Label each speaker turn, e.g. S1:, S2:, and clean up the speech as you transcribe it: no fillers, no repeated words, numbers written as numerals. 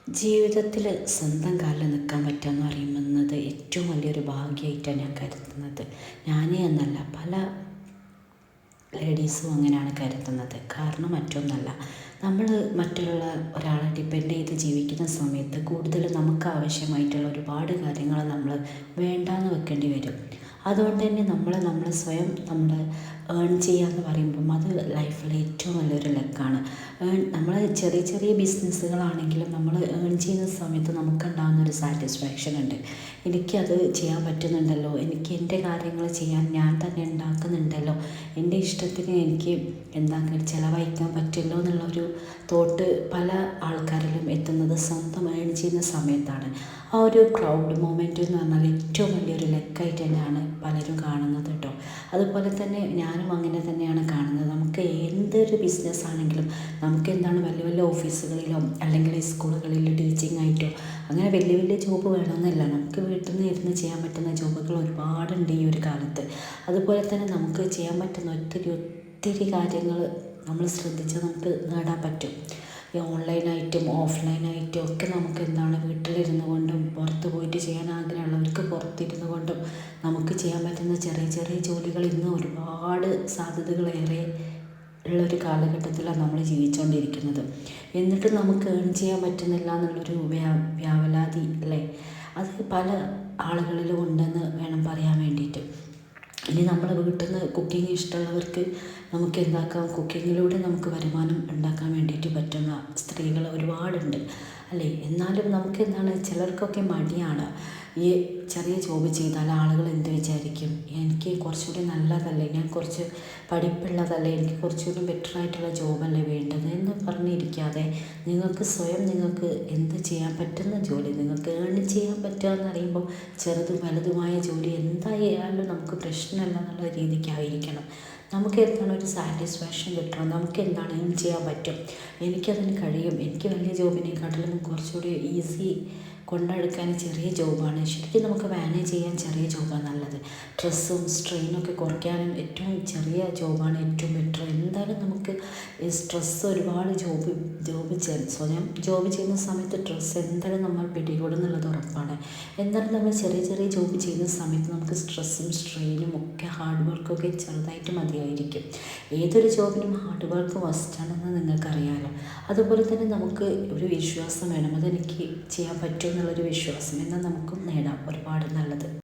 S1: ജീവിതത്തിൽ സ്വന്തം കാലിൽ നിൽക്കാൻ പറ്റുക എന്ന് പറയുന്നത് ഏറ്റവും വലിയൊരു ഭാഗ്യമായിട്ടാണ് ഞാൻ കരുതുന്നത്. ഞാനേ എന്നല്ല, പല ലേഡീസും അങ്ങനെയാണ് കരുതുന്നത്. കാരണം മറ്റൊന്നല്ല, നമ്മൾ മറ്റുള്ള ഒരാളെ ഡിപ്പെൻഡ് ചെയ്ത് ജീവിക്കുന്ന സമയത്ത് കൂടുതൽ നമുക്ക് ആവശ്യമായിട്ടുള്ള ഒരുപാട് കാര്യങ്ങൾ നമ്മൾ വേണ്ടാന്ന് വെക്കേണ്ടി വരും. അതുകൊണ്ട് തന്നെ നമ്മൾ സ്വയം ഏൺ ചെയ്യുക എന്ന് പറയുമ്പം അത് ലൈഫിലെ ഏറ്റവും വലിയൊരു ലക്കാണ്. നമ്മൾ ചെറിയ ചെറിയ ബിസിനസ്സുകളാണെങ്കിലും നമ്മൾ ഏൺ ചെയ്യുന്ന സമയത്ത് നമുക്കുണ്ടാകുന്ന ഒരു സാറ്റിസ്ഫാക്ഷൻ ഉണ്ട്. എനിക്കത് ചെയ്യാൻ പറ്റുന്നുണ്ടല്ലോ, എനിക്ക് എൻ്റെ കാര്യങ്ങൾ ചെയ്യാൻ ഞാൻ തന്നെ ഉണ്ടാക്കുന്നുണ്ടല്ലോ, എൻ്റെ ഇഷ്ടത്തിന് എനിക്ക് ചിലവഴിക്കാൻ പറ്റുമല്ലോ എന്നുള്ളൊരു തോട്ട് പല ആൾക്കാരിലും എത്തുന്നത് സ്വന്തം ഏൺ ചെയ്യുന്ന സമയത്താണ്. ആ ഒരു പ്രൗഡ് മൊമെൻ്റ് എന്ന് പറഞ്ഞാൽ ഏറ്റവും വലിയൊരു ലക്കായിട്ട് തന്നെയാണ് പലരും കാണുന്നത് കേട്ടോ. അതുപോലെ തന്നെ ഞാനും അങ്ങനെ തന്നെയാണ് കാണുന്നത്. നമുക്ക് എന്തൊരു ബിസിനസ് ആണെങ്കിലും നമുക്ക് വലിയ വലിയ ഓഫീസുകളിലോ അല്ലെങ്കിൽ സ്കൂളുകളിൽ ടീച്ചിങ് ആയിട്ടോ അങ്ങനെ വലിയ വലിയ ജോബ് വേണമെന്നില്ല. നമുക്ക് വീട്ടിൽ നിന്ന് ഇരുന്ന് ചെയ്യാൻ പറ്റുന്ന ജോബുകൾ ഒരുപാടുണ്ട് ഈ ഒരു കാലത്ത്. അതുപോലെ തന്നെ നമുക്ക് ചെയ്യാൻ പറ്റുന്ന ഒത്തിരി കാര്യങ്ങൾ നമ്മൾ ശ്രദ്ധിച്ചാൽ നമുക്ക് നേടാൻ പറ്റും. ഈ ഓൺലൈനായിട്ടും ഓഫ്ലൈനായിട്ടും ഒക്കെ നമുക്ക് വീട്ടിലിരുന്നു കൊണ്ടും പുറത്ത് പോയിട്ട് ചെയ്യാൻ ആഗ്രഹമുള്ളവർക്ക് പുറത്തിരുന്നു കൊണ്ടും നമുക്ക് ചെയ്യാൻ പറ്റുന്ന ചെറിയ ചെറിയ ജോലികൾ ഇന്ന് ഒരുപാട് സാധ്യതകളേറെ ഉള്ളൊരു കാലഘട്ടത്തിലാണ് നമ്മൾ ജീവിച്ചുകൊണ്ടിരിക്കുന്നത്. എന്നിട്ട് നമുക്ക് ഏൺ ചെയ്യാൻ പറ്റുന്നില്ല എന്നുള്ളൊരു വ്യാവലാതി അല്ലേ, അത് പല ആളുകളിലും ഉണ്ടെന്ന് വേണം പറയാൻ വേണ്ടിയിട്ട്. ഇനി നമ്മൾ വീട്ടിൽ നിന്ന് കുക്കിംഗ് ഇഷ്ടമുള്ളവർക്ക് നമുക്ക് കുക്കിങ്ങിലൂടെ നമുക്ക് വരുമാനം ഉണ്ടാക്കാൻ വേണ്ടിയിട്ട് പറ്റുന്ന സ്ത്രീകൾ ഒരുപാടുണ്ട് അല്ലേ. എന്നാലും നമുക്ക് ചിലർക്കൊക്കെ മടിയാണ്. ഈ ചെറിയ ജോബ് ചെയ്താൽ ആളുകൾ എന്ത് വിചാരിക്കും, എനിക്ക് കുറച്ചുകൂടി നല്ലതല്ലേ, ഞാൻ കുറച്ച് പഠിപ്പുള്ളതല്ലേ, എനിക്ക് കുറച്ചുകൂടി ബെറ്ററായിട്ടുള്ള ജോബല്ലേ വേണ്ടത് എന്ന് പറഞ്ഞിരിക്കാതെ നിങ്ങൾക്ക് എന്ത് ചെയ്യാൻ പറ്റുന്ന ജോലി, നിങ്ങൾക്ക് ഏൺ ചെയ്യാൻ പറ്റുക എന്ന് പറയുമ്പോൾ ചെറുതും വലുതുമായ ജോലി എന്തായാലും നമുക്ക് പ്രശ്നമല്ല എന്നുള്ള രീതിക്കായിരിക്കണം. നമുക്ക് ഒരു സാറ്റിസ്ഫാക്ഷൻ കിട്ടണം, നമുക്ക് ഏൺ ചെയ്യാൻ പറ്റും, എനിക്കതിന് കഴിയും, എനിക്ക് വലിയ ജോബിനെക്കാട്ടിലും കുറച്ചുകൂടി ഈസി കൊണ്ടെടുക്കാൻ ചെറിയ ജോബാണ് ശരിക്കും നമുക്ക് മാനേജ് ചെയ്യാൻ ചെറിയ ജോബാണ് നല്ലത്. സ്ട്രെസ്സും സ്ട്രെയിനൊക്കെ കുറയ്ക്കാനും ഏറ്റവും ചെറിയ ജോബാണ് ഏറ്റവും ബെറ്റർ. എന്തായാലും നമുക്ക് ഈ സ്ട്രെസ്സ് ഒരുപാട് സ്വയം ജോബ് ചെയ്യുന്ന സമയത്ത് സ്ട്രെസ്സ് എന്തായാലും നമ്മൾ പിടികൂടുന്നുള്ളത് ഉറപ്പാണ്. എന്നാലും നമ്മൾ ചെറിയ ചെറിയ ജോബ് ചെയ്യുന്ന സമയത്ത് നമുക്ക് സ്ട്രെസ്സും സ്ട്രെയിനും ഒക്കെ ഹാർഡ് വർക്കൊക്കെ ചെറുതായിട്ട് മതിയായിരിക്കും. ഏതൊരു ജോബിനും ഹാർഡ് വർക്ക് മസ്റ്റാണെന്ന് നിങ്ങൾക്കറിയാമല്ലോ. അതുപോലെ തന്നെ നമുക്ക് ഒരു വിശ്വാസം വേണം, അതെനിക്ക് ചെയ്യാൻ പറ്റും എന്നുള്ളൊരു വിശ്വാസം, എന്നാൽ നമുക്കും നേടാം ഒരുപാട് നല്ലത്.